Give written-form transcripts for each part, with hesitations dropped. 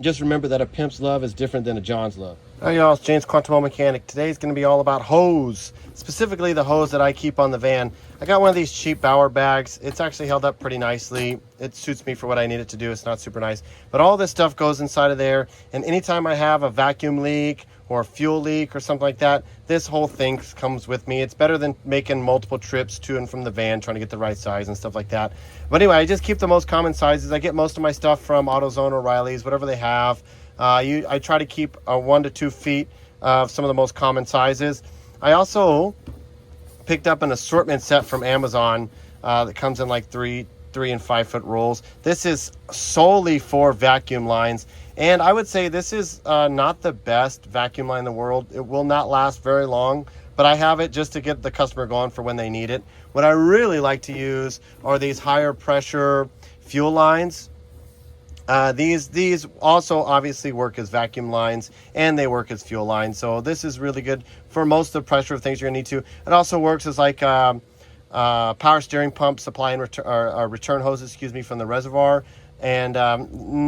Just remember that a pimp's love is different than a John's love. Hi y'all, it's James Quantum Mechanic. Today's going to be all about hose, specifically the hose that I keep on the van. I got one of these cheap Bauer bags. It's actually held up pretty nicely. It suits me for what I need it to do. It's not super nice, but all this stuff goes inside of there. And anytime I have a vacuum leak or a fuel leak or something like that, this whole thing comes with me. It's better than making multiple trips to and from the van, trying to get the right size and stuff like that. But anyway, I just keep the most common sizes. I get most of my stuff from AutoZone or O'Reilly's, whatever they have. I try to keep 1 to 2 feet of some of the most common sizes. I also picked up an assortment set from Amazon that comes in like 3 and 5 foot rolls. This is solely for vacuum lines, and I would say this is not the best vacuum line in the world. It will not last very long, but I have it just to get the customer going for when they need it. What I really like to use are these higher pressure fuel lines. These also obviously work as vacuum lines, and they work as fuel lines. So this is really good for most of the pressure of things you're gonna need to. It also works as like power steering pump supply and return hoses, from the reservoir. And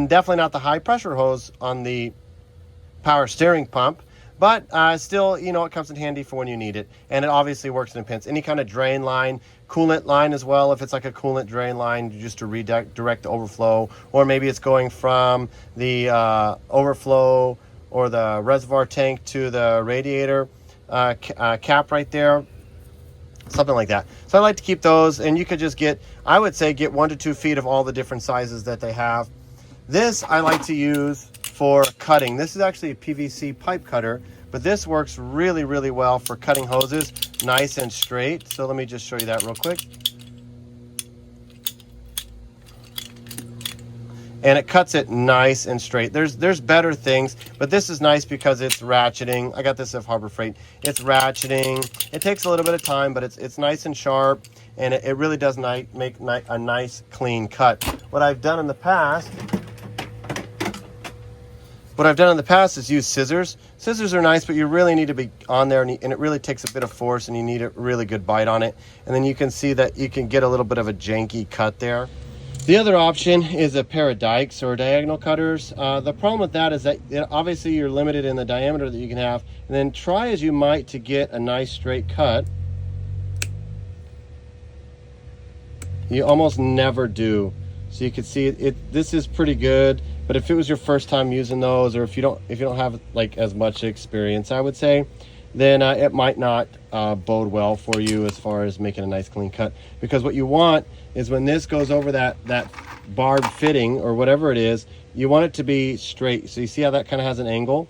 definitely not the high pressure hose on the power steering pump, but still, it comes in handy for when you need it. And it obviously works in pins. Any kind of drain line, coolant line as well, if it's like a coolant drain line, just to redirect the overflow, or maybe it's going from the overflow or the reservoir tank to the radiator cap right there, something like that. So I like to keep those, and you could just get 1 to 2 feet of all the different sizes that they have. This I like to use for cutting. This is actually a PVC pipe cutter, but this works really, really well for cutting hoses nice and straight. So let me just show you that real quick. And it cuts it nice and straight. There's better things, but this is nice because it's ratcheting. I got this at Harbor Freight. It's ratcheting. It takes a little bit of time, but it's nice and sharp, and it really does make a nice clean cut. What I've done in the past is use scissors. Scissors are nice, but you really need to be on there, and it really takes a bit of force, and you need a really good bite on it. And then you can see that you can get a little bit of a janky cut there. The other option is a pair of dikes or diagonal cutters. The problem with that is that obviously you're limited in the diameter that you can have, and then try as you might to get a nice straight cut, you almost never do. So you can see this is pretty good, but if it was your first time using those, or if you don't have like as much experience, I would say, then it might not bode well for you as far as making a nice clean cut. Because what you want is when this goes over that barb fitting or whatever it is, you want it to be straight. So you see how that kind of has an angle?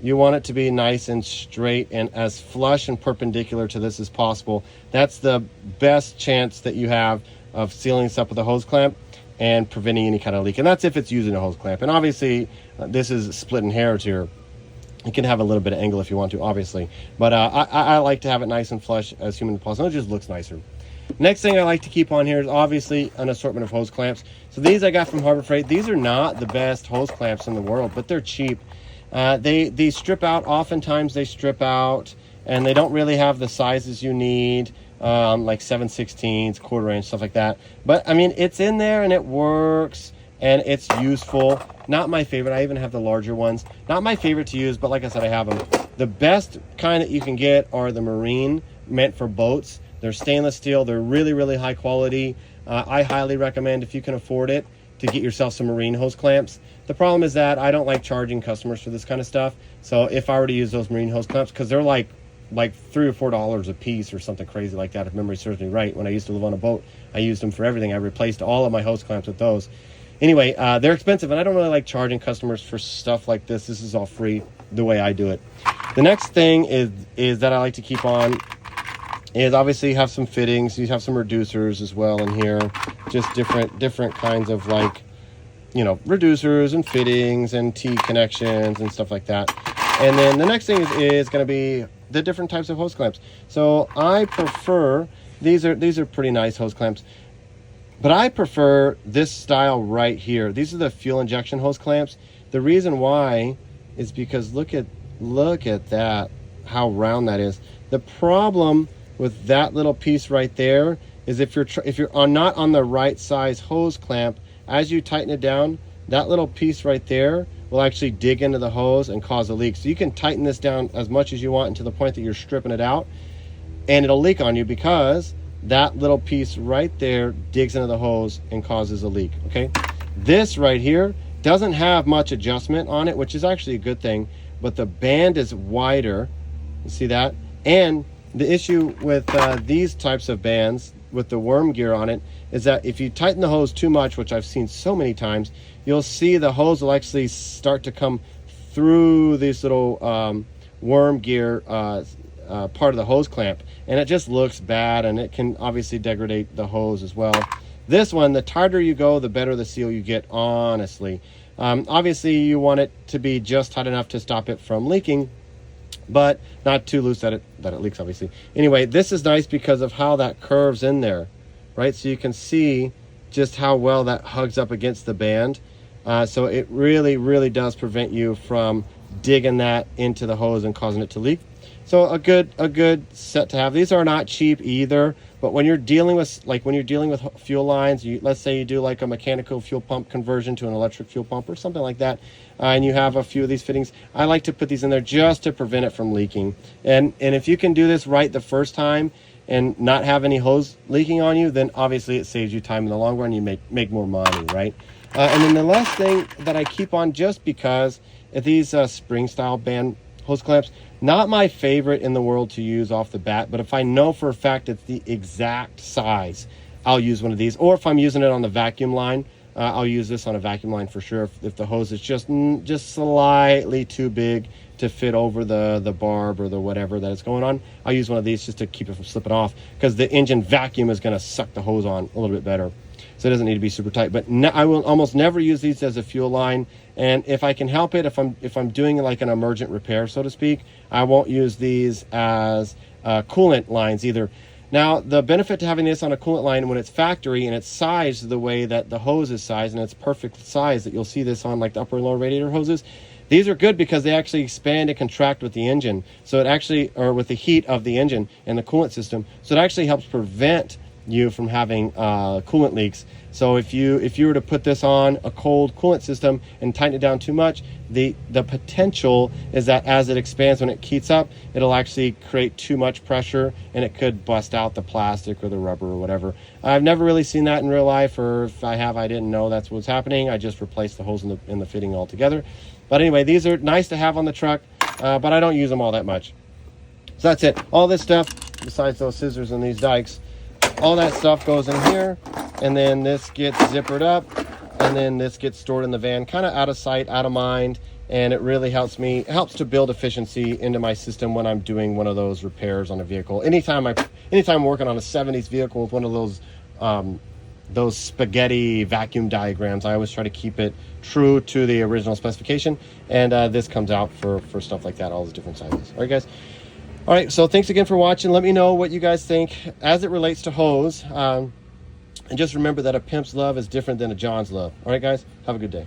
You want it to be nice and straight and as flush and perpendicular to this as possible. That's the best chance that you have of sealing this up with a hose clamp and preventing any kind of leak. And that's if it's using a hose clamp. And obviously this is splitting hairs here. You can have a little bit of angle if you want to, obviously. But I like to have it nice and flush as humanly possible. It just looks nicer. Next thing I like to keep on here is obviously an assortment of hose clamps. So these I got from Harbor Freight. These are not the best hose clamps in the world, but they're cheap. They strip out. Oftentimes they strip out, and they don't really have the sizes you need, like 7/16, quarter inch, stuff like that. But I mean, it's in there and it works and it's useful. Not my favorite. I even have the larger ones. Not my favorite to use, but like I said, I have them. The best kind that you can get are the marine, meant for boats. They're stainless steel. They're really, really high quality. I highly recommend, if you can afford it, to get yourself some marine hose clamps. The problem is that I don't like charging customers for this kind of stuff. So if I were to use those marine hose clamps, because they're like $3 or $4 a piece or something crazy like that, if memory serves me right. When I used to live on a boat, I used them for everything. I replaced all of my hose clamps with those. Anyway, they're expensive, and I don't really like charging customers for stuff like this. This is all free the way I do it. The next thing is that I like to keep on is obviously you have some fittings. You have some reducers as well in here. Just different kinds of, like, reducers and fittings and T-connections and stuff like that. And then the next thing is going to be the different types of hose clamps. So I prefer, these are pretty nice hose clamps, but I prefer this style right here. These are the fuel injection hose clamps. The reason why is because look at that, how round that is. The problem with that little piece right there is if you're not on the right size hose clamp, as you tighten it down, that little piece right there will actually dig into the hose and cause a leak. So you can tighten this down as much as you want to the point that you're stripping it out, and it'll leak on you because that little piece right there digs into the hose and causes a leak. Okay, this right here doesn't have much adjustment on it, which is actually a good thing, but the band is wider. You see that? And the issue with these types of bands with the worm gear on it is that if you tighten the hose too much, which I've seen so many times, you'll see the hose will actually start to come through this little worm gear part of the hose clamp, and it just looks bad, and it can obviously degrade the hose as well. This one, the tighter you go, the better the seal you get, honestly. Obviously you want it to be just tight enough to stop it from leaking, but not too loose that it leaks, obviously. Anyway, this is nice because of how that curves in there, right? So you can see just how well that hugs up against the band. So it really does prevent you from digging that into the hose and causing it to leak. So a good set to have. These are not cheap either, but when you're dealing with fuel lines, let's say you do like a mechanical fuel pump conversion to an electric fuel pump or something like that, and you have a few of these fittings, I like to put these in there just to prevent it from leaking. And if you can do this right the first time and not have any hose leaking on you, then obviously it saves you time in the long run. You make more money, right? And then the last thing that I keep on, just because these spring style band hose clamps, not my favorite in the world to use off the bat, but if I know for a fact it's the exact size, I'll use one of these. Or if I'm using it on the vacuum line, I'll use this on a vacuum line for sure. If the hose is just slightly too big to fit over the barb or the whatever that is going on, I'll use one of these just to keep it from slipping off, because the engine vacuum is going to suck the hose on a little bit better. So it doesn't need to be super tight. But I will almost never use these as a fuel line, and if I can help it, if I'm doing like an emergent repair, so to speak, I won't use these as coolant lines either. Now, the benefit to having this on a coolant line when it's factory and it's sized the way that the hose is sized, and it's perfect size, that you'll see this on like the upper and lower radiator hoses, these are good because they actually expand and contract with the engine. So it actually, or with the heat of the engine and the coolant system. So it actually helps prevent you from having coolant leaks. So if you were to put this on a cold coolant system and tighten it down too much, the potential is that as it expands, when it heats up, it'll actually create too much pressure and it could bust out the plastic or the rubber or whatever. I've never really seen that in real life, or if I have, I didn't know that's what's happening. I just replaced the hose in the fitting altogether. But anyway, these are nice to have on the truck, but I don't use them all that much. So that's it. All this stuff, besides those scissors and these dikes, all that stuff goes in here, and then this gets zippered up, and then this gets stored in the van, kind of out of sight, out of mind, and it really helps to build efficiency into my system when I'm doing one of those repairs on a vehicle. Anytime I'm working on a 70s vehicle with one of those spaghetti vacuum diagrams, I always try to keep it true to the original specification, and this comes out for stuff like that, all the different sizes. All right, guys. All right, so thanks again for watching. Let me know what you guys think as it relates to hose. And just remember that a pimp's love is different than a John's love. All right, guys, have a good day.